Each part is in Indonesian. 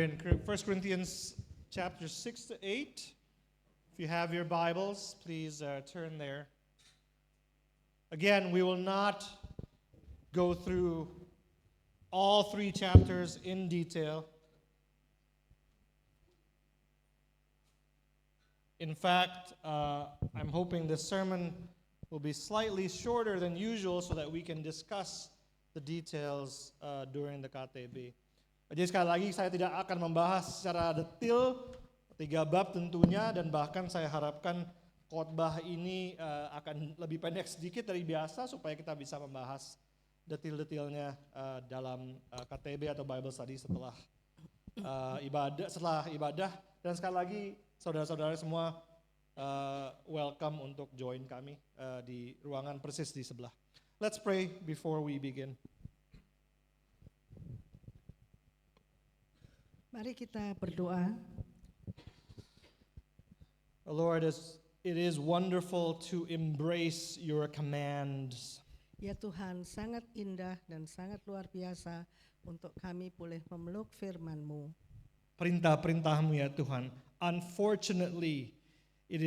In 1 Corinthians chapter 6 to 8, if you have your Bibles, please turn there. Again, we will not go through all three chapters in detail. In fact, I'm hoping this sermon will be slightly shorter than usual so that we can discuss the details during the KTB. Jadi sekali lagi saya tidak akan membahas secara detail 3 bab tentunya, dan bahkan saya harapkan khotbah ini akan lebih pendek sedikit dari biasa supaya kita bisa membahas detail-detailnya dalam KTB atau Bible Study setelah ibadah. Dan sekali lagi saudara-saudara semua welcome untuk join kami di ruangan persis di sebelah. Let's pray before we begin. Mari kita berdoa. Lord, it is wonderful to embrace your commands. Ya Tuhan, sangat indah dan sangat luar biasa untuk kami boleh memeluk firman-Mu. Perintah-perintah-Mu ya Tuhan. Unfortunately, it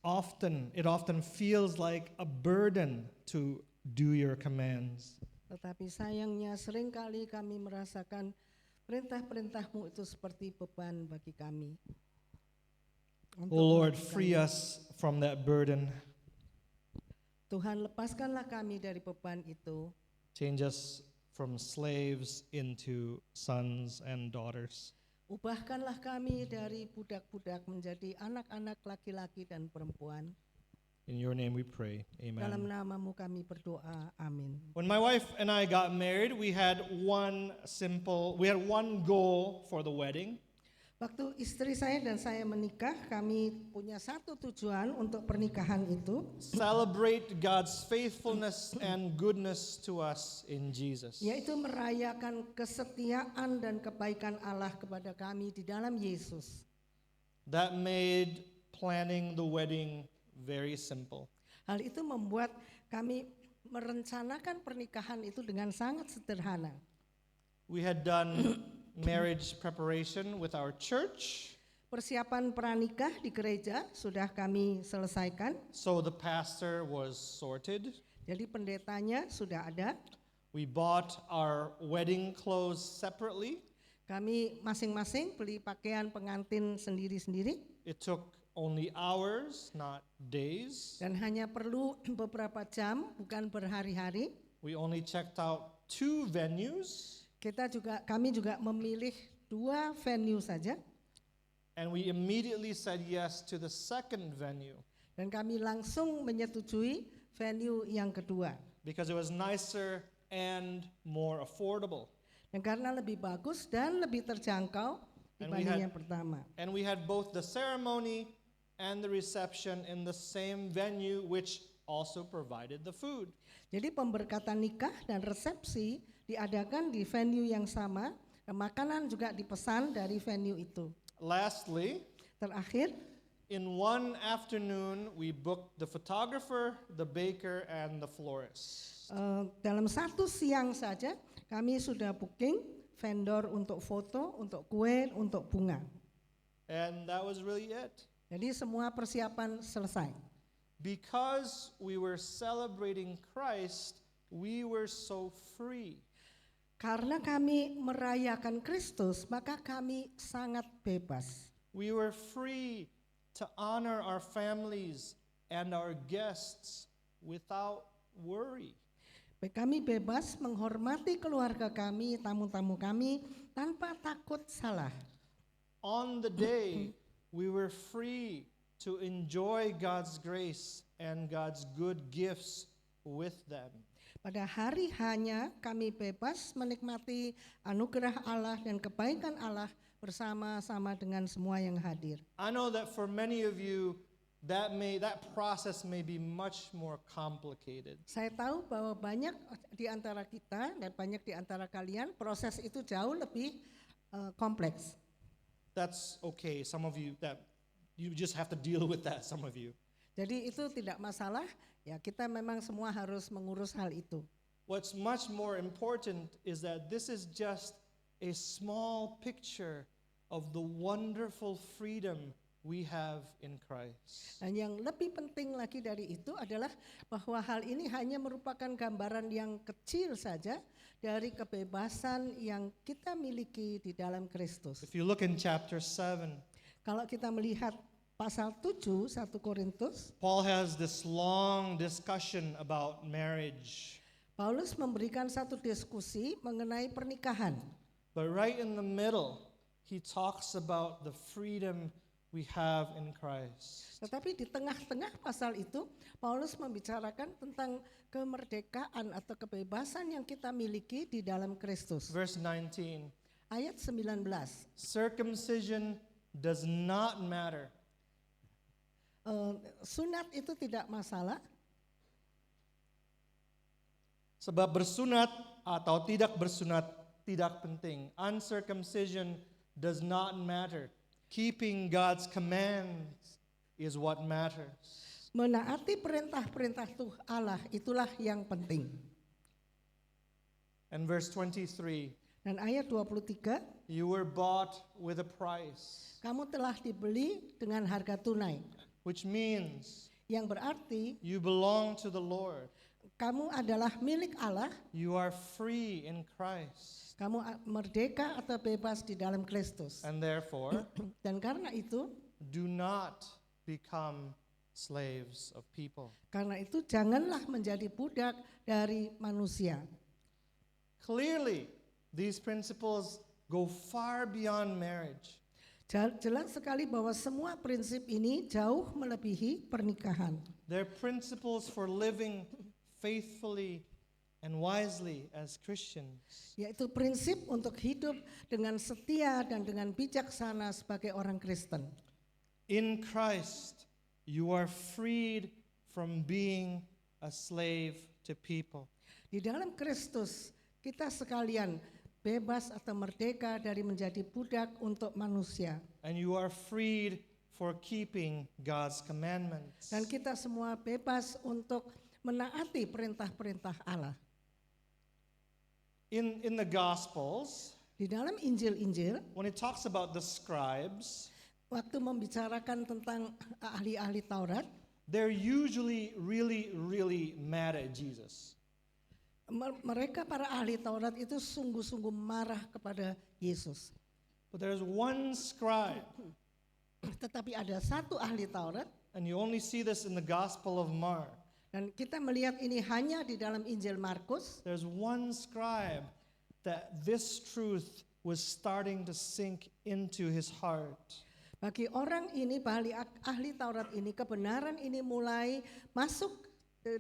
often feels like a burden to do your commands. Tetapi sayangnya seringkali kami merasakan perintah-perintah-Mu itu seperti beban bagi kami. Oh Lord, free us from that burden. Tuhan, lepaskanlah kami dari beban itu. Change us from slaves into sons and daughters. Ubahkanlah kami dari budak-budak menjadi anak-anak laki-laki dan perempuan. In your name we pray. Dalam Amen. nama-Mu kami berdoa. Amin. When my wife and I got married, we had one goal for the wedding. Waktu istri saya dan saya menikah, kami punya satu tujuan untuk pernikahan itu, Celebrate God's faithfulness and goodness to us in Jesus. yaitu merayakan kesetiaan dan kebaikan Allah kepada kami di dalam Yesus. That made planning the wedding very simple. Hal itu membuat kami merencanakan pernikahan itu dengan sangat sederhana. We had done marriage preparation with our church, Persiapan pranikah di gereja sudah kami selesaikan, so the pastor was sorted. jadi pendetanya sudah ada. We bought our wedding clothes separately. Kami masing-masing beli pakaian pengantin sendiri-sendiri. It took only hours, not days. Dan hanya perlu beberapa jam, bukan berhari-hari. We only checked out 2 venues, Kami juga memilih 2 venue saja, and we immediately said yes to the second venue dan kami langsung menyetujui venue yang kedua. because it was nicer and more affordable. Dan karena lebih bagus dan lebih terjangkau And we dibanding had- yang pertama. And we had both the ceremony and the reception in the same venue, which also provided the food. Jadi pemberkatan nikah dan resepsi diadakan di venue yang sama, dan makanan juga dipesan dari venue itu. Lastly, Terakhir, in one afternoon, we booked the photographer, the baker, and the florist. dalam satu siang saja kami sudah booking vendor untuk foto, untuk kue, untuk bunga. And that was really it. Jadi semua persiapan selesai. Because we were celebrating Christ, we were so free. Karena kami merayakan Kristus, maka kami sangat bebas. We were free to honor our families and our guests without worry. Kami bebas menghormati keluarga kami, tamu-tamu kami, tanpa takut salah. On the day, we were free to enjoy God's grace and God's good gifts with them. Pada hari hanya kami bebas menikmati anugerah Allah dan kebaikan Allah bersama-sama dengan semua yang hadir. I know that for many of you, that process may be much more complicated. Saya tahu bahwa banyak di antara kita dan banyak di antara kalian proses itu jauh lebih kompleks. That's okay. Some of you, that you just have to deal with that, some of you. Jadi itu tidak masalah, ya kita memang semua harus mengurus hal itu. What's much more important is that this is just a small picture of the wonderful freedom we have in Christ. Dan yang lebih penting lagi dari itu adalah bahwa hal ini hanya merupakan gambaran yang kecil saja dari kebebasan yang kita miliki di dalam Kristus. If you look in chapter 7, Kalau kita melihat pasal 7 1 Korintus, Paul has this long discussion about marriage. Paulus memberikan satu diskusi mengenai pernikahan. But right in the middle, he talks about the freedom we have in Christ. Tetapi di tengah-tengah pasal itu, Paulus membicarakan tentang kemerdekaan atau kebebasan yang kita miliki di dalam Kristus. Verse 19, Ayat 19. circumcision does not matter. Sunat itu tidak masalah, Sebab bersunat atau tidak bersunat tidak penting. Uncircumcision does not matter. Keeping God's commands is what matters. menaati perintah-perintah Allah itulah yang penting. And verse 23, Dan ayat 23, you were bought with a price, kamu telah dibeli dengan harga tunai, which means yang berarti you belong to the Lord. kamu adalah milik Allah, You are free in Christ. kamu merdeka atau bebas di dalam Kristus. And therefore, Dan karena itu, do not become slaves of people. janganlah menjadi budak dari manusia. Clearly, these principles go far beyond marriage. Jelas sekali bahwa semua prinsip ini jauh melebihi pernikahan. They're principles for living faithfully and wisely as Christians. Yaitu prinsip untuk hidup dengan setia dan dengan bijaksana sebagai orang Kristen. In Christ, you are freed from being a slave to people. Di dalam Kristus, kita sekalian bebas atau merdeka dari menjadi budak untuk manusia. And you are freed for keeping God's commandments. Dan kita semua bebas untuk menaati perintah-perintah Allah. In the Gospels, Di dalam Injil-Injil, when it talks about the scribes, waktu membicarakan tentang ahli-ahli Taurat, they're usually really mad at Jesus. mereka para ahli Taurat itu sungguh-sungguh marah kepada Yesus. But there's one scribe, Tetapi ada satu ahli Taurat, and you only see this in the Gospel of Mark. dan kita melihat ini hanya di dalam Injil Markus. There's one scribe that this truth was starting to sink into his heart. Bagi orang ini, ahli Taurat ini, kebenaran ini mulai masuk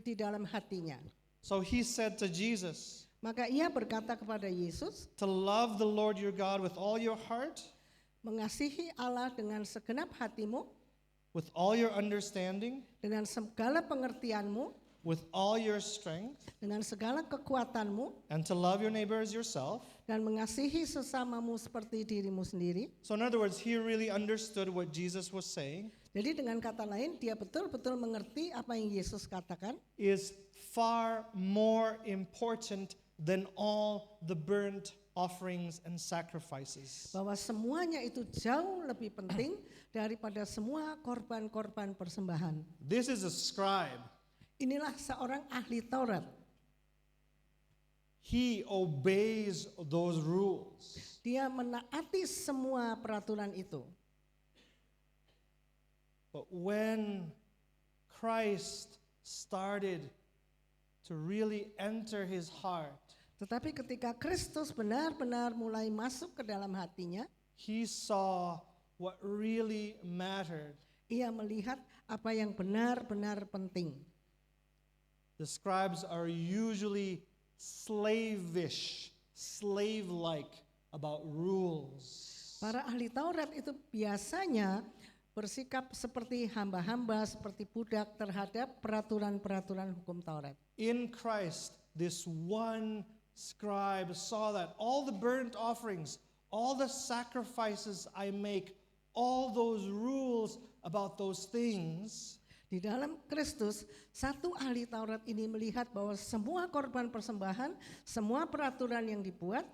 di dalam hatinya. So he said to Jesus, Maka ia berkata kepada Yesus, to love the Lord your God with all your heart, mengasihi Allah dengan segenap hatimu, with all your understanding, dengan segala pengertianmu, with all your strength, dengan segala kekuatanmu, and to love your neighbor as yourself. dan mengasihi sesamamu seperti dirimu sendiri. So in other words, he really understood what Jesus was saying Jadi dengan kata lain, dia betul-betul mengerti apa yang Yesus katakan, is far more important than all the burnt offerings and sacrifices. bahwa semuanya itu jauh lebih penting daripada semua korban-korban persembahan. This is a scribe. Inilah seorang ahli Taurat. He obeys those rules. Dia menaati semua peraturan itu. But when Christ started to really enter his heart, Tetapi ketika Kristus benar-benar mulai masuk ke dalam hatinya, he saw what really mattered. ia melihat apa yang benar-benar penting. The scribes are usually slavish, slave-like about rules. Para ahli Taurat itu biasanya bersikap seperti hamba-hamba, seperti budak terhadap peraturan-peraturan hukum Taurat. In Christ, this one scribe saw that all the burnt offerings, all the sacrifices I make, all those rules about those things, Di dalam Kristus, satu ahli Taurat ini melihat bahwa semua korban persembahan, semua peraturan yang dibuat,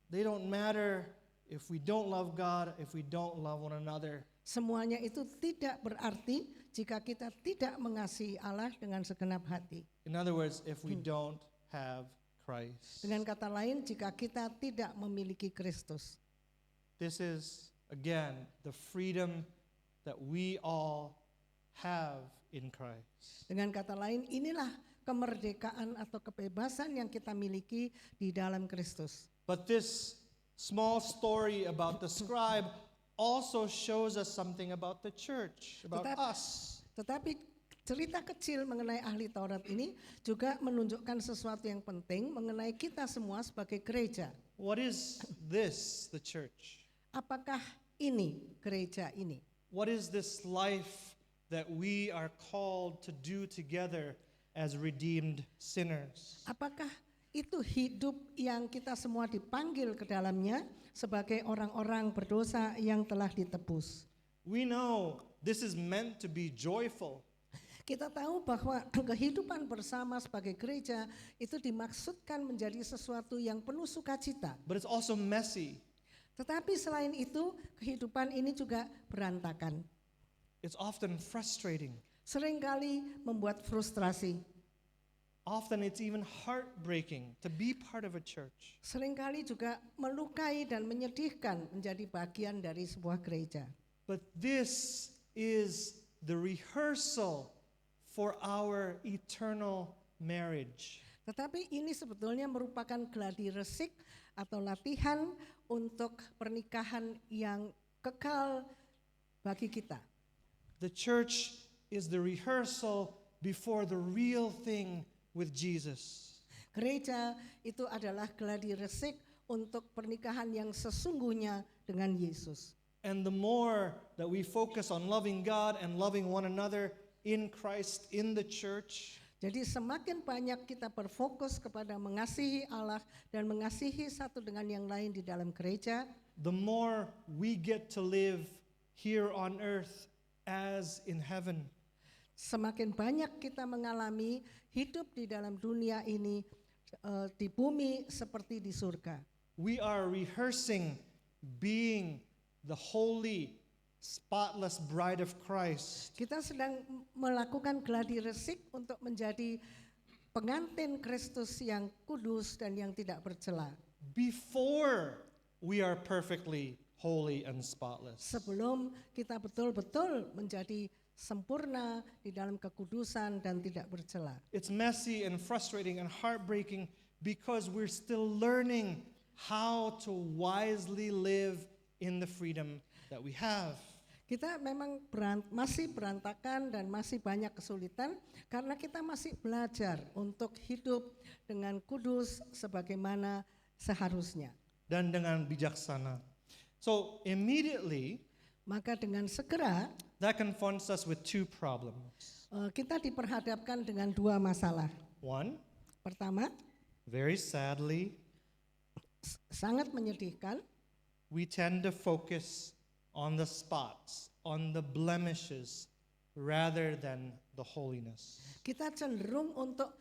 they don't matter if we don't love God, if we don't love one another. Semuanya itu tidak berarti jika kita tidak mengasihi Allah dengan segenap hati. In other words, if we don't have Christ. Dengan kata lain, jika kita tidak memiliki Kristus. This is, again, the freedom that we all have in Christ. Dengan kata lain, inilah kemerdekaan atau kebebasan yang kita miliki di dalam Kristus. But this small story about the scribe also shows us something about the church, about us. Tetapi cerita kecil mengenai ahli Taurat ini juga menunjukkan sesuatu yang penting mengenai kita semua sebagai gereja. What is this, the church? Apakah ini gereja ini? What is this life that we are called to do together as redeemed sinners? Apakah itu hidup yang kita semua dipanggil ke dalamnya sebagai orang-orang berdosa yang telah ditebus? We know this is meant to be joyful. Kita tahu bahwa kehidupan bersama sebagai gereja itu dimaksudkan menjadi sesuatu yang penuh sukacita. But it's also messy. Tetapi selain itu, kehidupan ini juga berantakan. It's often frustrating. Seringkali membuat frustrasi. Often it's even heartbreaking to be part of a church. Seringkali juga melukai dan menyedihkan menjadi bagian dari sebuah gereja. But this is the rehearsal for our eternal marriage. Tetapi ini sebetulnya merupakan gladi resik atau latihan untuk pernikahan yang kekal bagi kita. The church is the rehearsal before the real thing with Jesus. Gereja itu adalah gladi resik untuk pernikahan yang sesungguhnya dengan Yesus. And the more that we focus on loving God and loving one another in Christ, in the church, jadi semakin banyak kita berfokus kepada mengasihi Allah dan mengasihi satu dengan yang lain di dalam gereja, the more we get to live here on earth as in heaven. semakin banyak kita mengalami hidup di dalam dunia ini di bumi seperti di surga. We are rehearsing being the holy, spotless bride of Christ. Kita sedang melakukan gladi resik untuk menjadi pengantin Kristus yang kudus dan yang tidak bercela. Before we are perfectly holy and spotless. Sebelum kita betul-betul menjadi sempurna di dalam kekudusan dan tidak bercela. It's messy and frustrating and heartbreaking because we're still learning how to wisely live in the freedom that we have. Kita memang masih berantakan dan masih banyak kesulitan karena kita masih belajar untuk hidup dengan kudus sebagaimana seharusnya. Dan dengan bijaksana. So immediately, maka dengan segera that confronts us with two problems. Kita diperhadapkan dengan dua masalah. One, Pertama, very sadly, sangat menyedihkan, we tend to focus on the spots, on the blemishes, rather than the holiness. kita cenderung untuk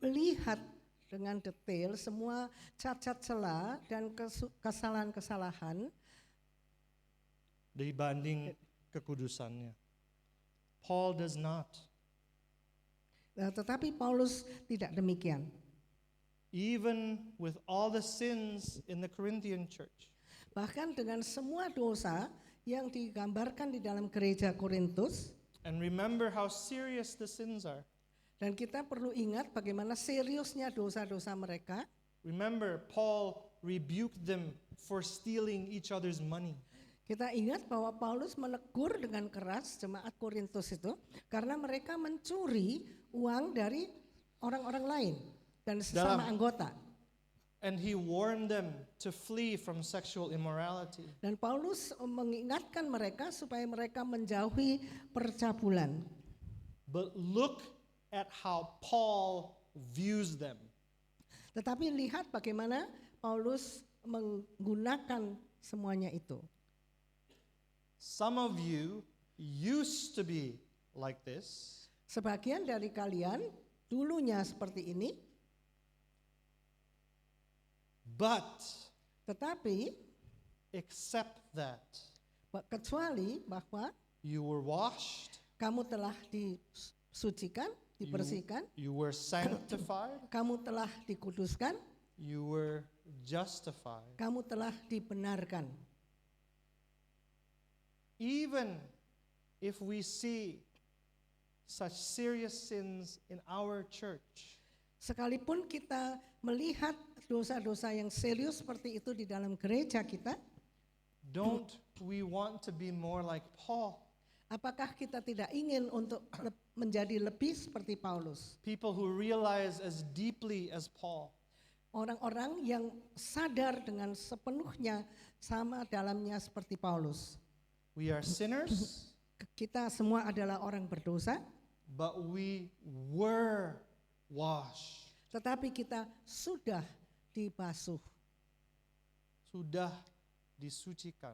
melihat dengan detail semua cacat celah dan kesalahan-kesalahan Dibanding kekudusannya. Paul does not. tetapi Paulus tidak demikian. Even with all the sins in the Corinthian church, Bahkan dengan semua dosa yang digambarkan di dalam gereja Korintus, and remember how serious the sins are. dan kita perlu ingat bagaimana seriusnya dosa-dosa mereka. Remember, Paul rebuked them for stealing each other's money. Kita ingat bahwa Paulus menegur dengan keras jemaat Korintus itu karena mereka mencuri uang dari orang-orang lain dan sesama anggota. And he warned them to flee from sexual immorality. Dan Paulus mengingatkan mereka supaya mereka menjauhi percabulan. But look at how Paul views them. Tetapi lihat bagaimana Paulus menggunakan semuanya itu. Some of you used to be like this, Sebagian dari kalian dulunya seperti ini, but tetapi except that kecuali bahwa you were washed, kamu telah disucikan, dibersihkan, you were sanctified, kamu telah dikuduskan, you were justified. kamu telah dibenarkan. Even if we see such serious sins in our church, Sekalipun kita melihat dosa-dosa yang serius seperti itu di dalam gereja kita, don't we want to be more like Paul? apakah kita tidak ingin untuk menjadi lebih seperti Paulus? People who realize as deeply as Paul Orang-orang yang sadar dengan sepenuhnya sama dalamnya seperti Paulus. we are sinners, Kita semua adalah orang berdosa, but we were washed. tetapi kita sudah dibasuh, Sudah disucikan.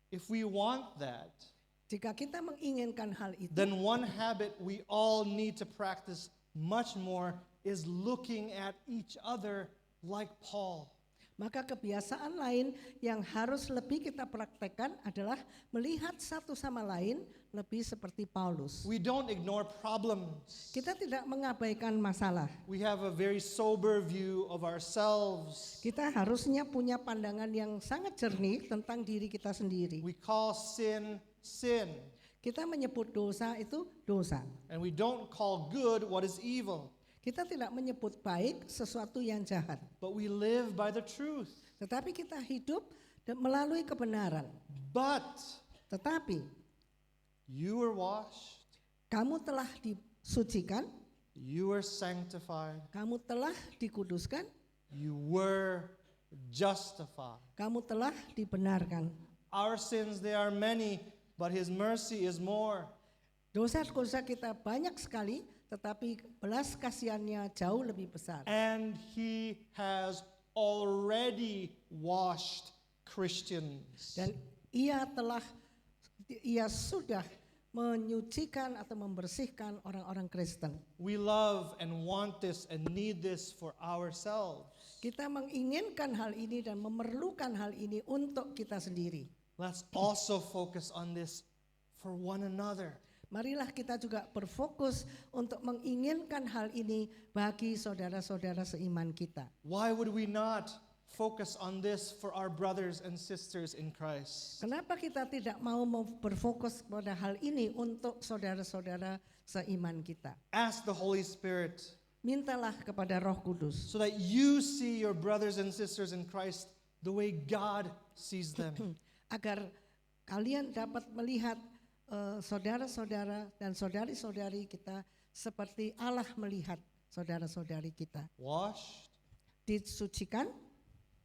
If we want that, jika kita menginginkan hal itu, then one habit we all need to practice much more is looking at each other like Paul. maka kebiasaan lain yang harus lebih kita praktekkan adalah melihat satu sama lain lebih seperti Paulus. We don't ignore problems. Kita tidak mengabaikan masalah. We have a very sober view of ourselves. Kita harusnya punya pandangan yang sangat jernih tentang diri kita sendiri. We call sin, sin. Kita menyebut dosa itu dosa. And we don't call good what is evil. Kita tidak menyebut baik sesuatu yang jahat. But we live by the truth. Tetapi kita hidup melalui kebenaran. But Tetapi you were washed, kamu telah disucikan, you were sanctified, kamu telah dikuduskan, you were justified. kamu telah dibenarkan. Our sins, they are many, but His mercy is more. Dosa-dosa kita banyak sekali, tetapi belas kasihannya jauh lebih besar. And He has already washed Christians. Dan ia sudah menyucikan atau membersihkan orang-orang Kristen. We love and want this and need this for ourselves. Kita menginginkan hal ini dan memerlukan hal ini untuk kita sendiri. Let's also focus on this for one another. Marilah kita juga berfokus untuk menginginkan hal ini bagi saudara-saudara seiman kita. Why would we not focus on this for our brothers and sisters in Christ? Kenapa kita tidak mau berfokus pada hal ini untuk saudara-saudara seiman kita? Ask the Holy Spirit Mintalah kepada Roh Kudus so that you see your brothers and sisters in Christ the way God sees them. agar kalian dapat melihat saudara-saudara dan saudari-saudari kita seperti Allah melihat saudara-saudari kita. Washed, Disucikan,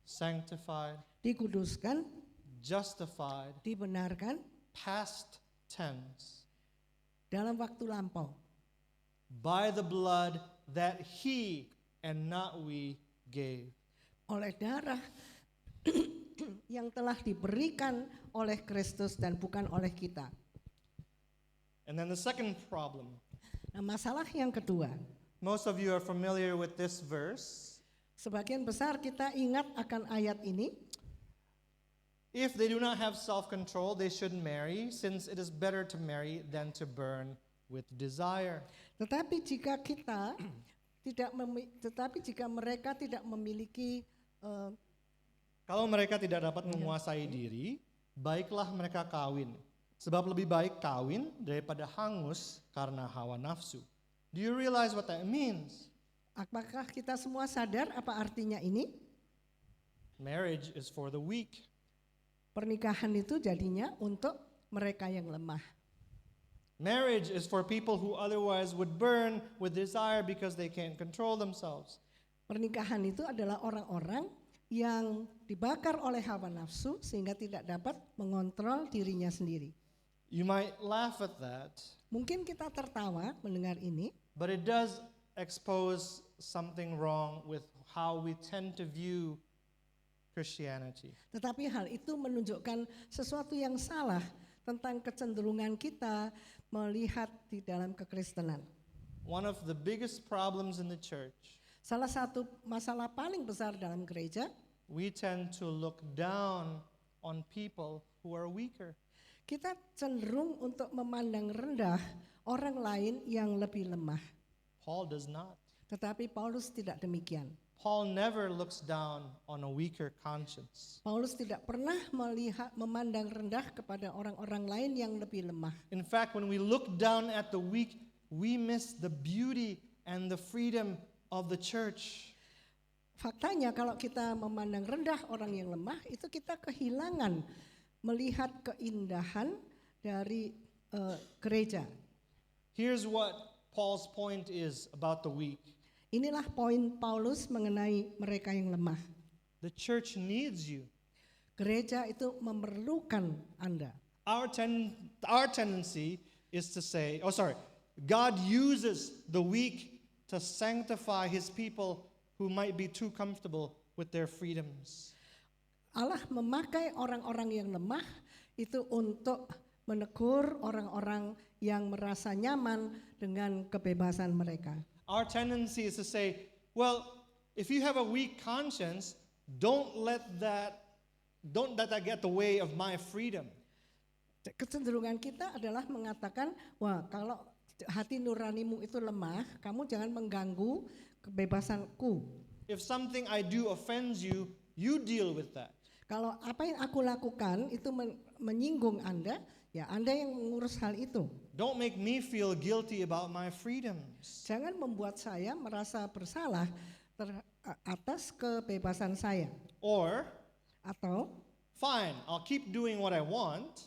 sanctified, dikuduskan, justified, dibenarkan past tense, dalam waktu lampau. by the blood that He and not we gave. Oleh darah yang telah diberikan oleh Kristus dan bukan oleh kita. And then the second problem. Nah, masalah yang kedua, Most of you are familiar with this verse. sebagian besar kita ingat akan ayat ini. If they do not have self-control, they shouldn't marry, since it is better to marry than to burn with desire. Tetapi jika mereka tidak memiliki Kalau mereka tidak dapat menguasai diri, baiklah mereka kawin. Sebab lebih baik kawin daripada hangus karena hawa nafsu. Do you realize what that means? apakah kita semua sadar apa artinya ini? Marriage is for the weak. Pernikahan itu jadinya untuk mereka yang lemah. Marriage is for people who otherwise would burn with desire because they can't control themselves. Pernikahan itu adalah orang-orang yang dibakar oleh hawa nafsu sehingga tidak dapat mengontrol dirinya sendiri. You might laugh at that, Mungkin kita tertawa mendengar ini, but it does expose something wrong with how we tend to view Christianity. tetapi hal itu menunjukkan sesuatu yang salah tentang kecenderungan kita melihat di dalam kekristenan. One of the biggest problems in the church Salah satu masalah paling besar dalam gereja we tend to look down on people who are weaker. Kita cenderung untuk memandang rendah orang lain yang lebih lemah. Paul does not. Tetapi Paulus tidak demikian. Paul never looks down on a weaker conscience. Paulus tidak pernah memandang rendah kepada orang-orang lain yang lebih lemah. In fact, when we look down at the weak, we miss the beauty and the freedom of the church. Faktanya kalau kita memandang rendah orang yang lemah, itu kita kehilangan melihat keindahan dari gereja. Here's what Paul's point is about the weak. Inilah poin Paulus mengenai mereka yang lemah. The church needs you. Gereja itu memerlukan Anda. Our tendency is to say, God uses the weak to sanctify his people who might be too comfortable with their freedoms. Allah memakai orang-orang yang lemah itu untuk menegur orang-orang yang merasa nyaman dengan kebebasan mereka. Our tendency is to say, well, if you have a weak conscience, don't let that get the way of my freedom. Kecenderungan kita adalah mengatakan, wah kalau hati nuranimu itu lemah, kamu jangan mengganggu kebebasanku. If something I do offends you, you deal with that. Kalau apa yang aku lakukan itu menyinggung Anda, ya Anda yang mengurus hal itu. Don't make me feel guilty about my freedoms. Jangan membuat saya merasa bersalah atas kebebasan saya. Or, Atau, fine, I'll keep doing what I want.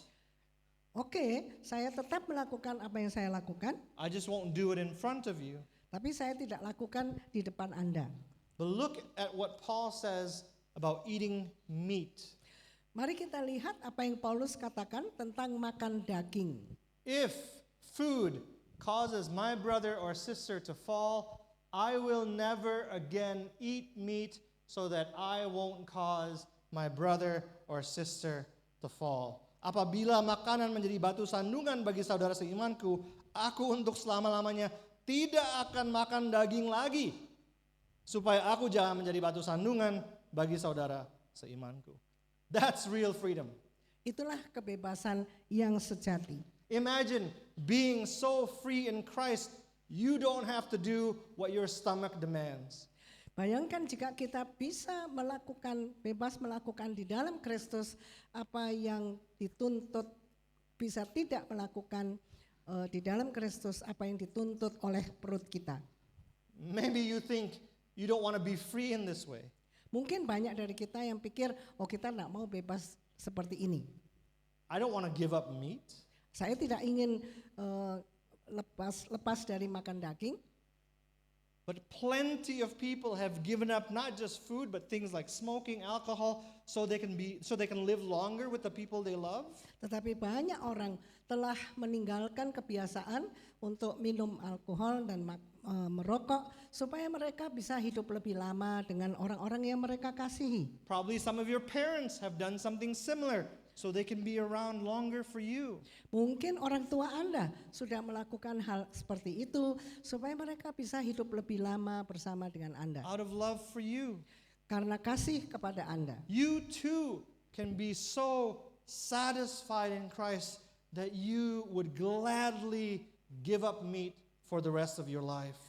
Oke, saya tetap melakukan apa yang saya lakukan, I just won't do it in front of you. tapi saya tidak lakukan di depan Anda. But look at what Paul says about eating meat. Mari kita lihat apa yang Paulus katakan tentang makan daging. If food causes my brother or sister to fall, I will never again eat meat so that I won't cause my brother or sister to fall. Apabila makanan menjadi batu sandungan bagi saudara seimanku, aku untuk selama-lamanya tidak akan makan daging lagi, supaya aku jangan menjadi batu sandungan bagi saudara seimanku. That's real freedom. Itulah kebebasan yang sejati. Imagine being so free in Christ, you don't have to do what your stomach demands. Bayangkan jika kita bisa bebas melakukan di dalam Kristus apa yang dituntut, bisa tidak melakukan di dalam Kristus apa yang dituntut oleh perut kita. Maybe you think you don't want to be free in this way. Mungkin banyak dari kita yang pikir, oh kita tidak mau bebas seperti ini. I don't want to give up meat. Saya tidak ingin lepas dari makan daging. But plenty of people have given up not just food, but things like smoking, alcohol, so they can live longer with the people they love. Tetapi banyak orang telah meninggalkan kebiasaan untuk minum alkohol dan merokok supaya mereka bisa hidup lebih lama dengan orang-orang yang mereka kasihi. Probably some of your parents have done something similar, so they can be around longer for you. Mungkin orang tua Anda sudah melakukan hal seperti itu supaya mereka bisa hidup lebih lama bersama dengan Anda. Out of love for you. Karena kasih kepada Anda. You too can be so satisfied in Christ that you would gladly give up meat for the rest of your life.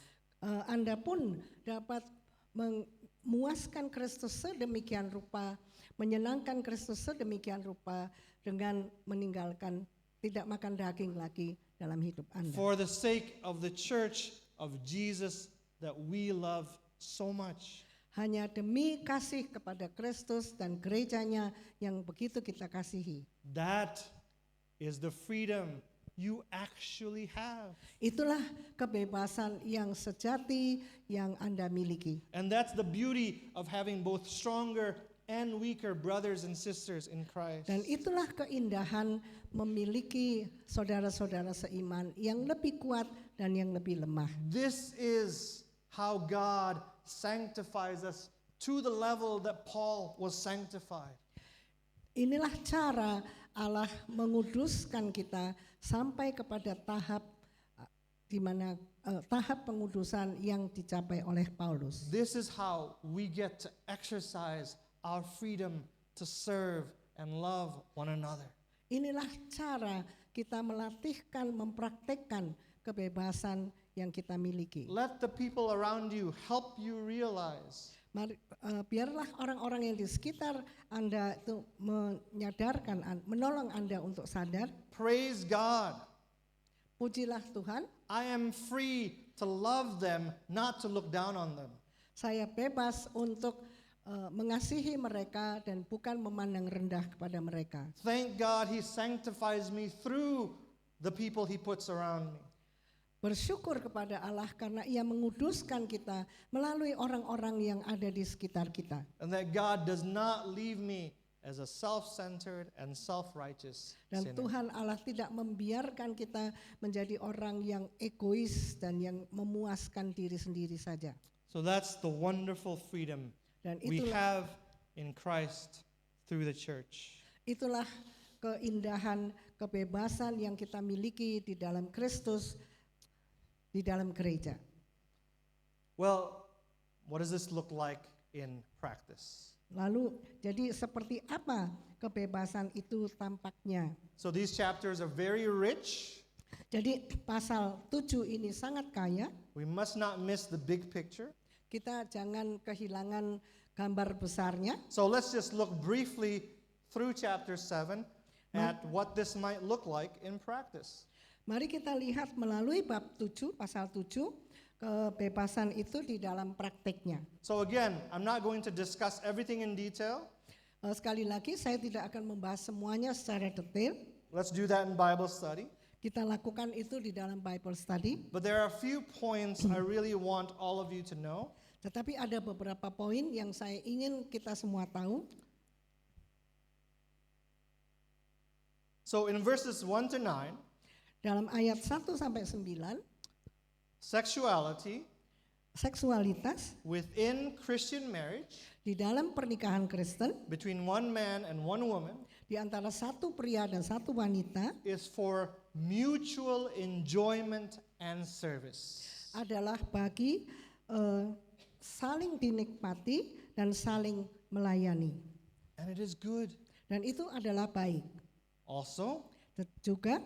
Anda pun dapat memuaskan Kristus sedemikian rupa, menyenangkan Kristus sedemikian rupa dengan meninggalkan tidak makan daging lagi dalam hidup Anda. For the sake of the church of Jesus that we love so much. Hanya demi kasih kepada Kristus dan gerejanya yang begitu kita kasihi. That is the freedom you actually have. Itulah kebebasan yang sejati yang Anda miliki. And that's the beauty of having both stronger and weaker brothers and sisters in Christ. Dan itulah keindahan memiliki saudara-saudara seiman yang lebih kuat dan yang lebih lemah. This is how God sanctifies us to the level that Paul was sanctified. Inilah cara Allah menguduskan kita sampai kepada tahap di mana tahap pengudusan yang dicapai oleh Paulus. This is how we get to exercise our freedom to serve and love one another. Inilah cara kita melatihkan, mempraktekkan kebebasan yang kita miliki. Let the people around you help you realize Biarlah orang-orang yang di sekitar Anda itu menyadarkan, menolong Anda untuk sadar. praise God. Pujilah Tuhan, I am free to love them, not to look down on them. saya bebas untuk mengasihi mereka dan bukan memandang rendah kepada mereka. Thank God He sanctifies me through the people He puts around me. Bersyukur kepada Allah karena Ia menguduskan kita melalui orang-orang yang ada di sekitar kita. And that God does not leave me as a self-centered and self-righteous Dan sinner. Tuhan Allah tidak membiarkan kita menjadi orang yang egois dan yang memuaskan diri sendiri saja. So that's the wonderful freedom Dan we itulah have in Christ through the church. itulah keindahan, kebebasan yang kita miliki di dalam Kristus, di dalam gereja. Well, what does this look like in practice? Lalu jadi seperti apa kebebasan itu tampaknya? So these chapters are very rich. Jadi pasal 7 ini sangat kaya. We must not miss the big picture. Kita jangan kehilangan gambar besarnya. So let's just look briefly through chapter 7 at what this might look like in practice. Mari kita lihat melalui bab 7, pasal 7, kebebasan itu di dalam prakteknya. So again, I'm not going to discuss everything in detail. Sekali lagi saya tidak akan membahas semuanya secara detail. Let's do that in Bible study. Kita lakukan itu di dalam Bible study. But there are a few points I really want all of you to know. Tetapi ada beberapa poin yang saya ingin kita semua tahu. So in verses 1 to 9, Dalam ayat 1 sampai 9, sexuality seksualitas within Christian marriage di dalam pernikahan Kristen between one man and one woman di antara satu pria dan satu wanita is for mutual enjoyment and service. adalah bagi saling dinikmati dan saling melayani. And it is good. Dan itu adalah baik. Also, Juga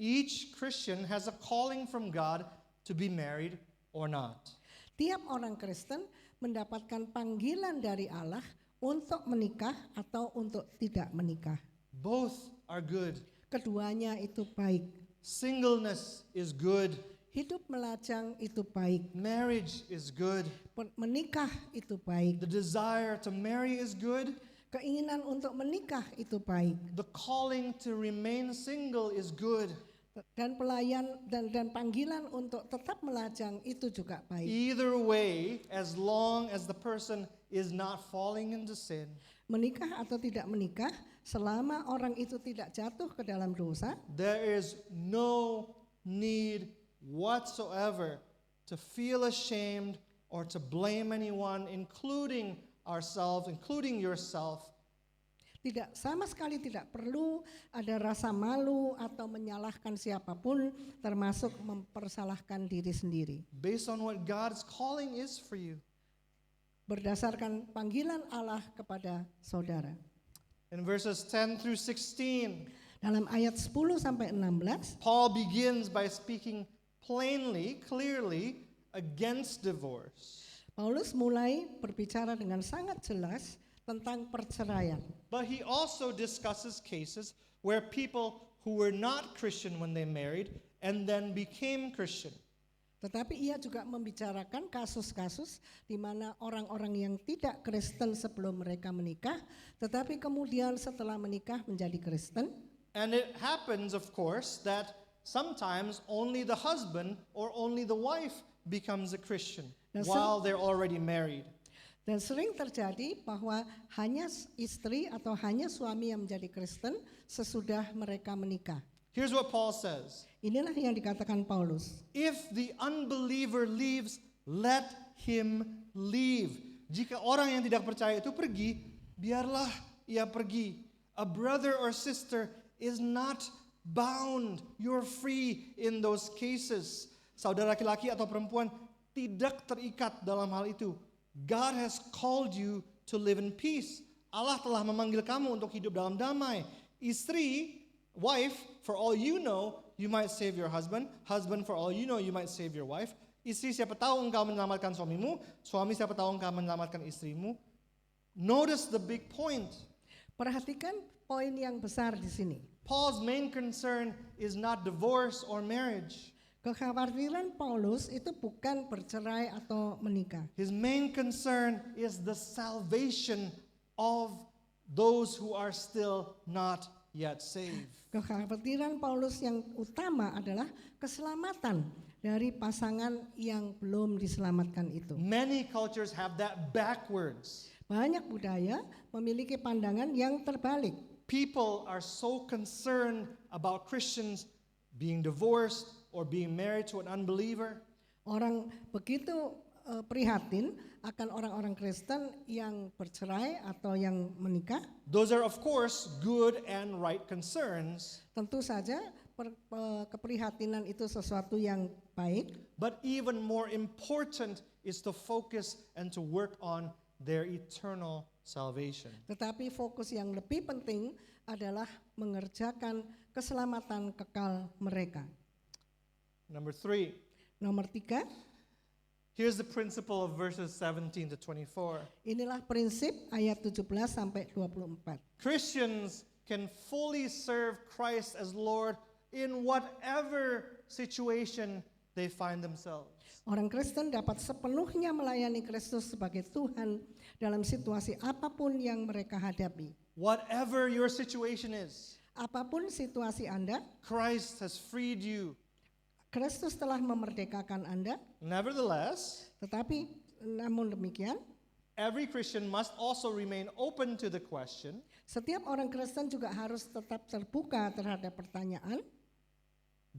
each Christian has a calling from God to be married or not. tiap orang Kristen mendapatkan panggilan dari Allah untuk menikah atau untuk tidak menikah. Both are good. Keduanya itu baik. Singleness is good. Hidup melajang itu baik. Marriage is good. Menikah itu baik. The desire to marry is good. Keinginan untuk menikah itu baik. The calling to remain single is good. Dan pelayan dan panggilan untuk tetap melajang itu juga baik. Either way, as long as the person is not falling into sin, Menikah atau tidak menikah, selama orang itu tidak jatuh ke dalam dosa, there is no need whatsoever to feel ashamed or to blame anyone, including ourselves, including yourself. sama sekali tidak perlu ada rasa malu atau menyalahkan siapapun, termasuk mempersalahkan diri sendiri. Based on what God's calling is for you. Berdasarkan panggilan Allah kepada saudara. In verses 10 through 16, Dalam ayat 10 sampai 16, Paul begins by speaking plainly, clearly against divorce. Paulus mulai berbicara dengan sangat jelas tentang perceraian. But he also discusses cases where people who were not Christian when they married and then became Christian. Tetapi ia juga membicarakan kasus-kasus di mana orang-orang yang tidak Kristen sebelum mereka menikah, tetapi kemudian setelah menikah menjadi Kristen. And it happens, of course, that sometimes only the husband or only the wife becomes a Christian Now, while they're already married. Dan sering terjadi bahwa hanya istri atau hanya suami yang menjadi Kristen sesudah mereka menikah. Here's what Paul says. Inilah yang dikatakan Paulus. If the unbeliever leaves, let him leave. Jika orang yang tidak percaya itu pergi, biarlah ia pergi. A brother or sister is not bound. You're free in those cases. Saudara laki-laki atau perempuan tidak terikat dalam hal itu. God has called you to live in peace. Allah telah memanggil kamu untuk hidup dalam damai. Istri, wife, for all you know, you might save your husband. Husband, for all you know, you might save your wife. Istri, siapa tahu engkau menyelamatkan suamimu. Suami, siapa tahu engkau menyelamatkan istrimu. Notice the big point. Perhatikan poin yang besar di sini. Paul's main concern is not divorce or marriage. Kekhawatiran Paulus itu bukan bercerai atau menikah. His main concern is the salvation of those who are still not yet saved. Kekhawatiran Paulus yang utama adalah keselamatan dari pasangan yang belum diselamatkan itu. Many cultures have that backwards. Banyak budaya memiliki pandangan yang terbalik. People are so concerned about Christians being divorced or being married to an unbeliever. Orang begitu prihatin akan orang-orang Kristen yang bercerai atau yang menikah. Those are of course good and right concerns. Tentu saja keprihatinan itu sesuatu yang baik. But even more important is to focus and to work on their eternal salvation. Tetapi fokus yang lebih penting adalah mengerjakan keselamatan kekal mereka. Number 3. Nomor 3, Here's the principle of verses 17 to 24. inilah prinsip ayat 17 sampai 24. Christians can fully serve Christ as Lord in whatever situation they find themselves. Orang Kristen dapat sepenuhnya melayani Kristus sebagai Tuhan dalam situasi apapun yang mereka hadapi. Whatever your situation is, Apapun situasi Anda, Christ has freed you. Kristus telah memerdekakan Anda, Nevertheless, tetapi namun demikian, every Christian must also remain open to the question, setiap orang Kristen juga harus tetap terbuka terhadap pertanyaan,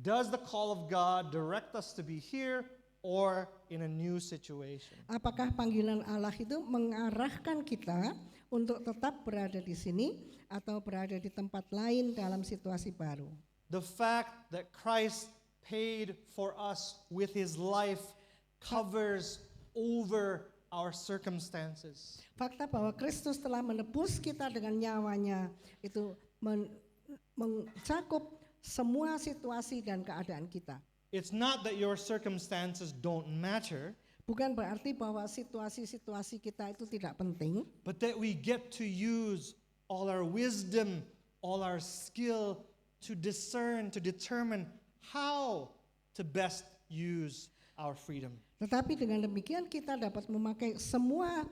does the call of God direct us to be here or in a new situation? apakah panggilan Allah itu mengarahkan kita untuk tetap berada di sini atau berada di tempat lain dalam situasi baru. The fact that Christ paid for us with his life covers over our circumstances. Fakta bahwa Kristus telah menebus kita dengan nyawanya itu mencakup semua situasi dan keadaan kita. It's not that your circumstances don't matter, Bukan berarti bahwa situasi-situasi kita itu tidak penting, but that we get to use all our wisdom, all our skill to discern, to determine how to best use our freedom. tetapi dengan demikian kita dapat memakai semua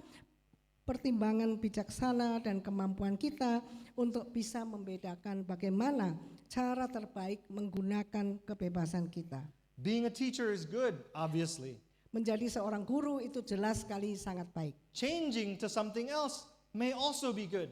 pertimbangan bijaksana dan kemampuan kita untuk bisa membedakan bagaimana cara terbaik menggunakan kebebasan kita. Being a teacher is good, obviously. Menjadi seorang guru itu jelas sekali sangat baik. Changing to something else may also be good.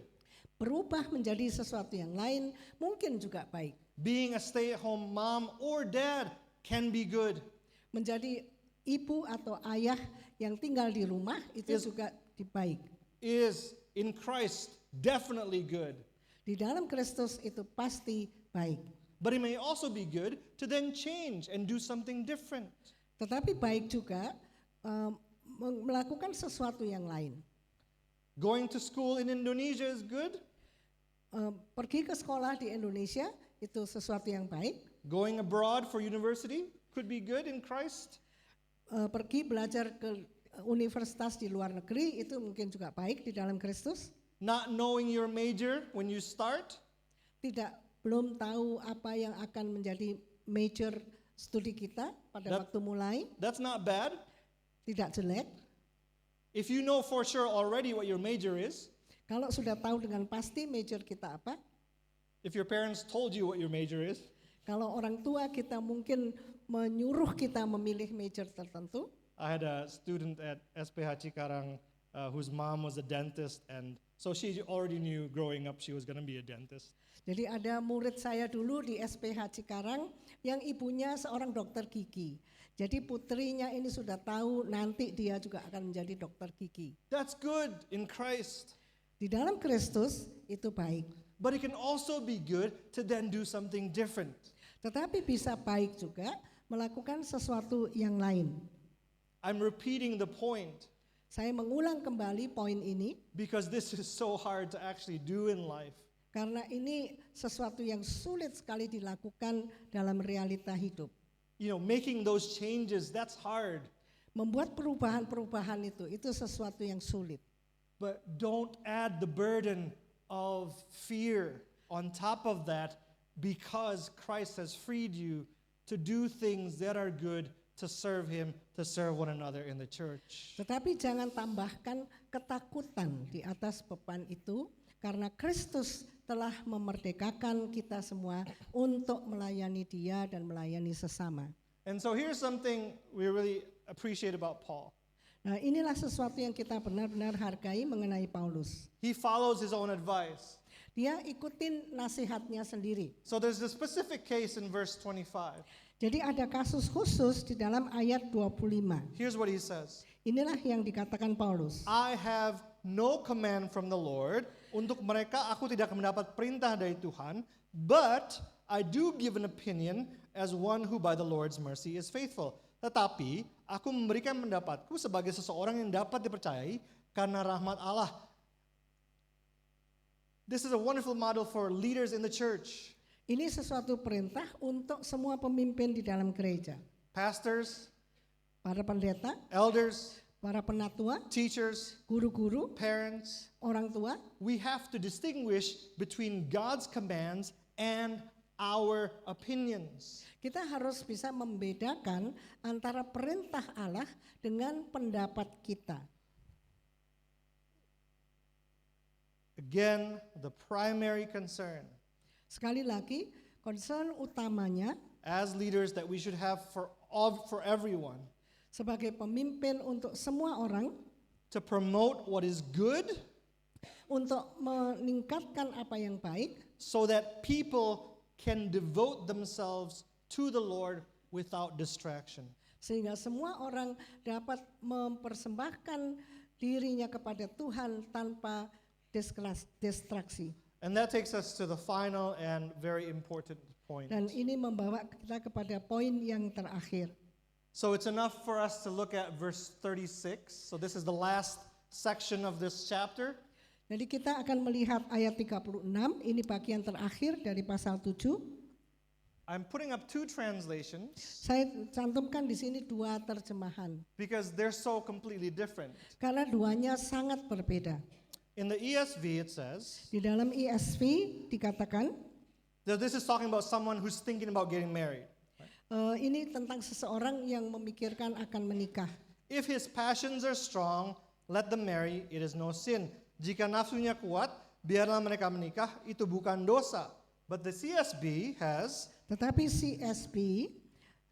Berubah menjadi sesuatu yang lain mungkin juga baik. Being a stay-at-home mom or dad can be good. Menjadi ibu atau ayah yang tinggal di rumah itu juga baik. Is in Christ definitely good. Di dalam Kristus itu pasti baik. But it may also be good to then change and do something different. Tetapi baik juga melakukan sesuatu yang lain. Going to school in Indonesia is good. Pergi ke sekolah di Indonesia itu sesuatu yang baik. Going abroad for university could be good in Christ. Pergi belajar ke universitas di luar negeri itu mungkin juga baik di dalam Kristus. Not knowing your major when you start, Belum tahu apa yang akan menjadi major studi kita pada waktu mulai, that's not bad. tidak jelek. If you know for sure already what your major is, Kalau sudah tahu dengan pasti major kita apa, if your parents told you what your major is, kalau orang tua kita mungkin menyuruh kita memilih major tertentu. I had a student at SPH Cikarang whose mom was a dentist, and so she already knew growing up she was going to be a dentist. Jadi ada murid saya dulu di SPH Cikarang yang ibunya seorang dokter gigi. Jadi putrinya ini sudah tahu nanti dia juga akan menjadi dokter gigi. That's good in Christ. Di dalam Kristus itu baik. But it can also be good to then do something different. Tetapi bisa baik juga melakukan sesuatu yang lain. I'm repeating the point. Saya mengulang kembali poin ini because this is so hard to actually do in life. karena ini sesuatu yang sulit sekali dilakukan dalam realita hidup. You know, making those changes, that's hard. Membuat perubahan-perubahan itu sesuatu yang sulit. But don't add the burden of fear on top of that, because Christ has freed you to do things that are good, to serve Him, to serve one another in the church. Tetapi jangan tambahkan ketakutan di atas beban itu, karena Kristus telah memerdekakan kita semua untuk melayani Dia dan melayani sesama. And so here's something we really appreciate about Paul. Nah, inilah sesuatu yang kita benar-benar hargai mengenai Paulus. He follows his own advice. Dia ikutin nasihatnya sendiri. So there's a specific case in verse 25. Jadi ada kasus khusus di dalam ayat 25. Here's what he says. Inilah yang dikatakan Paulus. I have no command from the Lord. Untuk mereka aku tidak mendapat perintah dari Tuhan, but I do give an opinion as one who by the Lord's mercy is faithful. Tetapi aku memberikan pendapatku sebagai seseorang yang dapat dipercayai karena rahmat Allah. This is a wonderful model for leaders in the church. Ini sesuatu perintah untuk semua pemimpin di dalam gereja. Pastors, Para pendeta, elders, para penatua, teachers, guru-guru, parents. orang tua. We have to distinguish between God's commands and our opinions. Kita harus bisa membedakan antara perintah Allah dengan pendapat kita. Again, the primary concern Sekali lagi, concern utamanya as leaders that we should have for everyone, sebagai pemimpin untuk semua orang, to promote what is good untuk meningkatkan apa yang baik, so that people can devote themselves to the Lord without distraction. sehingga semua orang dapat mempersembahkan dirinya kepada Tuhan tanpa distraksi. And that takes us to the final and very important point. Dan ini membawa kita kepada poin yang terakhir. So it's enough for us to look at verse 36. So this is the last section of this chapter. Jadi kita akan melihat ayat 36, ini bagian terakhir dari pasal 7. I'm putting up two translations Saya cantumkan di sini dua terjemahan, because they're so completely different. karena duanya sangat berbeda. In the ESV it says, Di dalam ESV dikatakan, that this is talking about someone who's thinking about getting married. ini tentang seseorang yang memikirkan akan menikah. If his passions are strong, let them marry, it is no sin. Jika nafsunya kuat, biarlah mereka menikah, itu bukan dosa. But the CSB has, Tetapi CSB,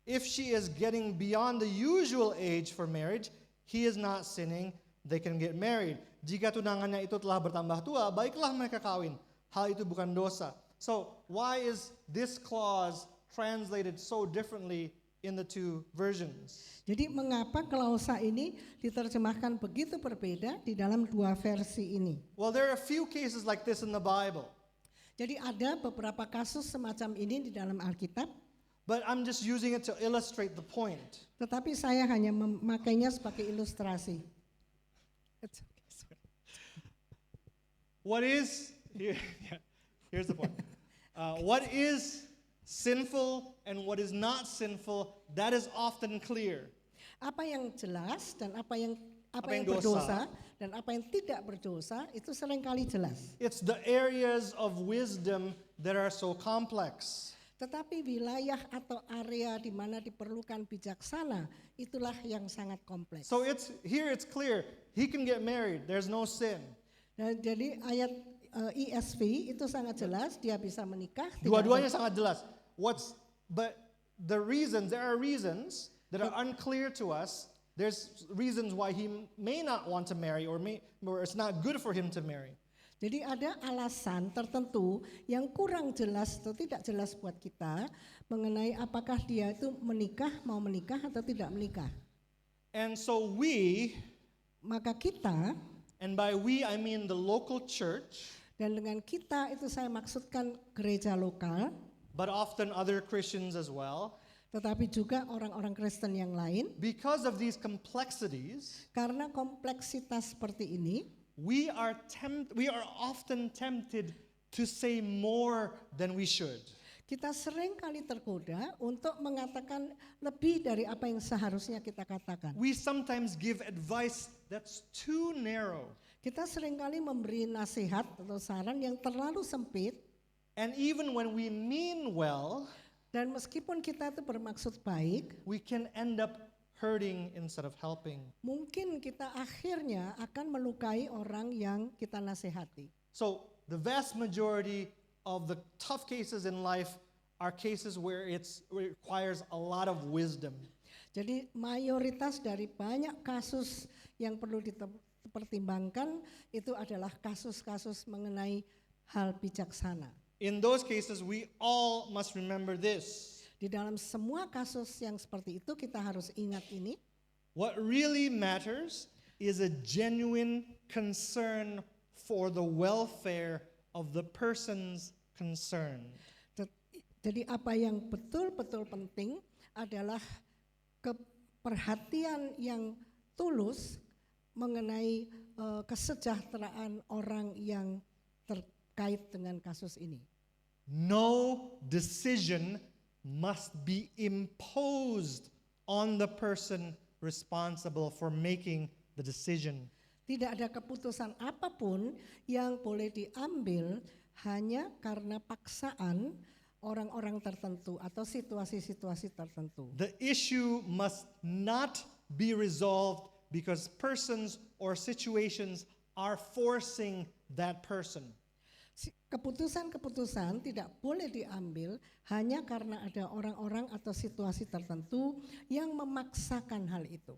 if she is getting beyond the usual age for marriage, he is not sinning, they can get married. Jika tunangannya itu telah bertambah tua, baiklah mereka kawin. Hal itu bukan dosa. So, why is this clause translated so differently in the two versions? jadi mengapa klausa ini diterjemahkan begitu berbeda di dalam dua versi ini? Well, there are a few cases like this in the Bible, Jadi ada beberapa kasus semacam ini di dalam Alkitab, but I'm just using it to illustrate the point. tetapi saya hanya memakainya sebagai ilustrasi. It's okay, sorry. What is, here's the point. What is sinful and what is not sinful, that is often clear. Apa yang jelas dan apa yang Apa yang berdosa dan apa yang tidak berdosa itu seringkali jelas. It's the areas of wisdom that are so complex. Tetapi wilayah atau area di mana diperlukan bijaksana, itulah yang sangat kompleks. So it's clear, he can get married, there's no sin. Dan jadi ayat ESV itu sangat jelas, dia bisa menikah. tidak Dua-duanya sangat jelas. But there are reasons that are unclear to us. There's reasons why he may not want to marry or it's not good for him to marry. Jadi ada alasan tertentu yang kurang jelas atau tidak jelas buat kita mengenai apakah dia itu mau menikah atau tidak menikah. And so Maka kita, and by we I mean the local church, dan dengan kita itu saya maksudkan gereja lokal, but often other Christians as well, tetapi juga orang-orang Kristen yang lain. Because of these complexities, Karena kompleksitas seperti ini, we are often tempted to say more than we should. kita sering kali tergoda untuk mengatakan lebih dari apa yang seharusnya kita katakan. We sometimes give advice that's too narrow. Kita seringkali memberi nasihat atau saran yang terlalu sempit, And even when we mean well, dan meskipun kita itu bermaksud baik, we can end up hurting instead of helping. mungkin kita akhirnya akan melukai orang yang kita nasihati. So the vast majority of the tough cases in life are cases where it requires a lot of wisdom. Jadi mayoritas dari banyak kasus yang perlu dipertimbangkan itu adalah kasus-kasus mengenai hal bijaksana. In those cases, we all must remember this. Di dalam semua kasus yang seperti itu kita harus ingat ini. What really matters is a genuine concern for the welfare of the persons concerned. Jadi apa yang betul-betul penting adalah perhatian yang tulus mengenai kesejahteraan orang yang terkait dengan kasus ini. No decision must be imposed on the person responsible for making the decision. Tidak ada keputusan apapun yang boleh diambil hanya karena paksaan orang-orang tertentu atau situasi-situasi tertentu. The issue must not be resolved because persons or situations are forcing that person. Keputusan-keputusan tidak boleh diambil hanya karena ada orang-orang atau situasi tertentu yang memaksakan hal itu.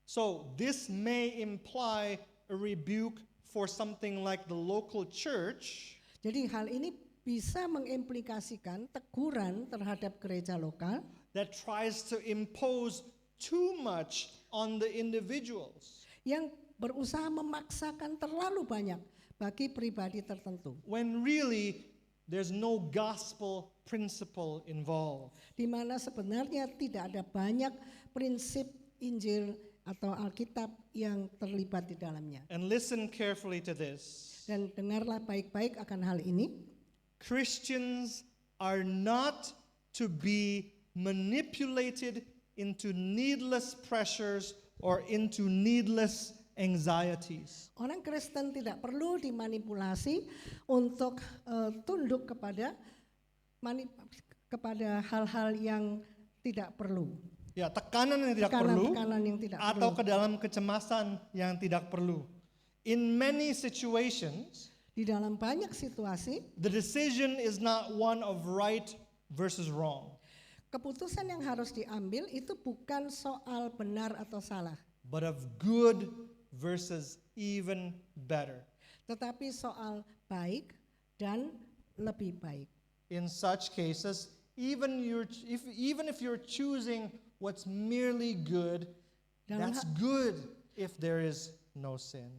So this may imply a rebuke for something like the local church. Jadi hal ini bisa mengimplikasikan teguran terhadap gereja lokal That tries to impose too much on the individuals. yang berusaha memaksakan terlalu banyak bagi pribadi tertentu. When really there's no gospel principle involved. Di mana sebenarnya tidak ada banyak prinsip Injil atau Alkitab yang terlibat di dalamnya. And listen carefully to this. Dan dengarlah baik-baik akan hal ini. Christians are not to be manipulated into needless pressures or into needless anxieties. Orang Kristen tidak perlu dimanipulasi untuk tunduk kepada hal-hal yang tidak perlu. Ya, tekanan yang tidak perlu Tekanan yang tidak atau perlu. ke dalam kecemasan yang tidak perlu. In many situations, Di dalam banyak situasi, the decision is not one of right versus wrong, keputusan yang harus diambil itu bukan soal benar atau salah, but of good versus even better. tetapi soal baik dan lebih baik. In such cases, even if you're choosing what's merely good, Dalam that's good if there is no sin.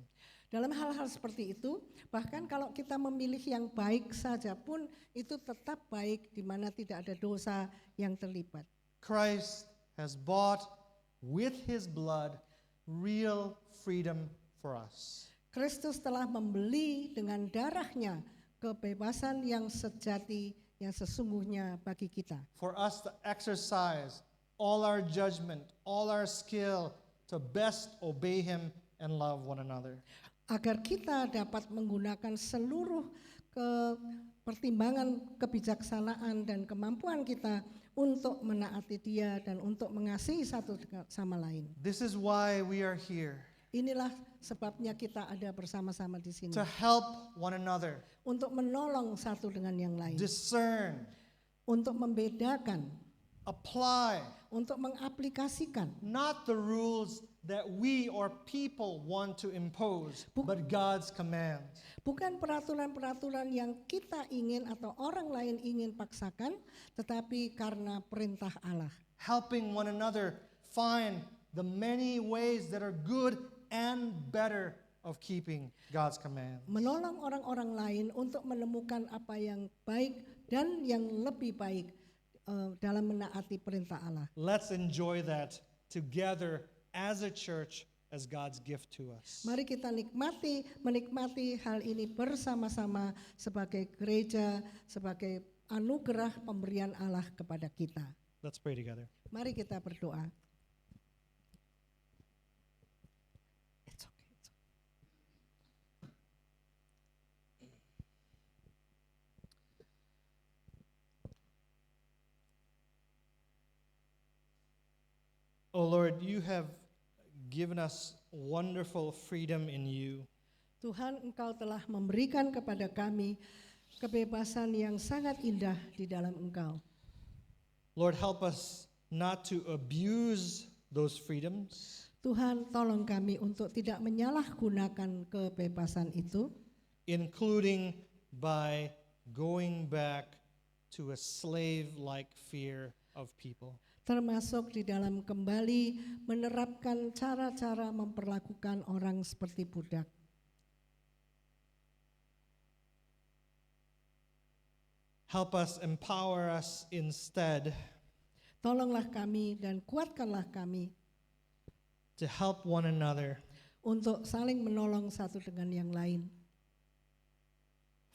Dalam hal-hal seperti itu, bahkan kalau kita memilih yang baik saja pun itu tetap baik di mana tidak ada dosa yang terlibat. Christ has bought with his blood real freedom for us. Kristus telah membeli dengan darahnya kebebasan yang sejati, yang sesungguhnya bagi kita. For us to exercise all our judgment, all our skill to best obey him and love one another. Agar kita dapat menggunakan seluruh pertimbangan kebijaksanaan dan kemampuan kita untuk menaati Dia dan untuk mengasihi satu sama lain. This is why we are here, Inilah sebabnya kita ada bersama-sama di sini. to help one another, Untuk menolong satu dengan yang lain. discern, Untuk membedakan. apply, Untuk mengaplikasikan. not the rules that we or people want to impose, but God's commands. Bukan peraturan-peraturan yang kita ingin atau orang lain ingin paksakan, tetapi karena perintah Allah. Helping one another find the many ways that are good and better of keeping God's commands. Menolong orang-orang lain untuk menemukan apa yang baik dan yang lebih baik dalam menaati perintah Allah. Let's enjoy that together as a church, as God's gift to us. Mari kita menikmati hal ini bersama-sama sebagai gereja, sebagai anugerah pemberian Allah kepada kita. Let's pray together. Mari kita berdoa. It's okay. Oh Lord, you have given us wonderful freedom in you. Tuhan, Engkau telah memberikan kepada kami kebebasan yang sangat indah di dalam Engkau. Lord, help us not to abuse those freedoms, Tuhan, tolong kami untuk tidak menyalahgunakan kebebasan itu, including by going back to a slave-like fear of people. termasuk di dalam kembali menerapkan cara-cara memperlakukan orang seperti budak. Help us, empower us instead Tolonglah kami dan kuatkanlah kami to help one another untuk saling menolong satu dengan yang lain,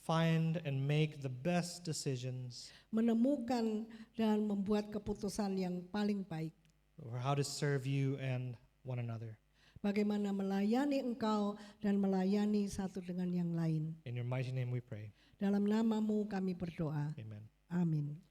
find and make the best decisions menemukan dan membuat keputusan yang paling baik. for how to serve you and one another. Bagaimana melayani Engkau dan melayani satu dengan yang lain. In your mighty name we pray. Dalam namamu kami berdoa. Amen. Amin.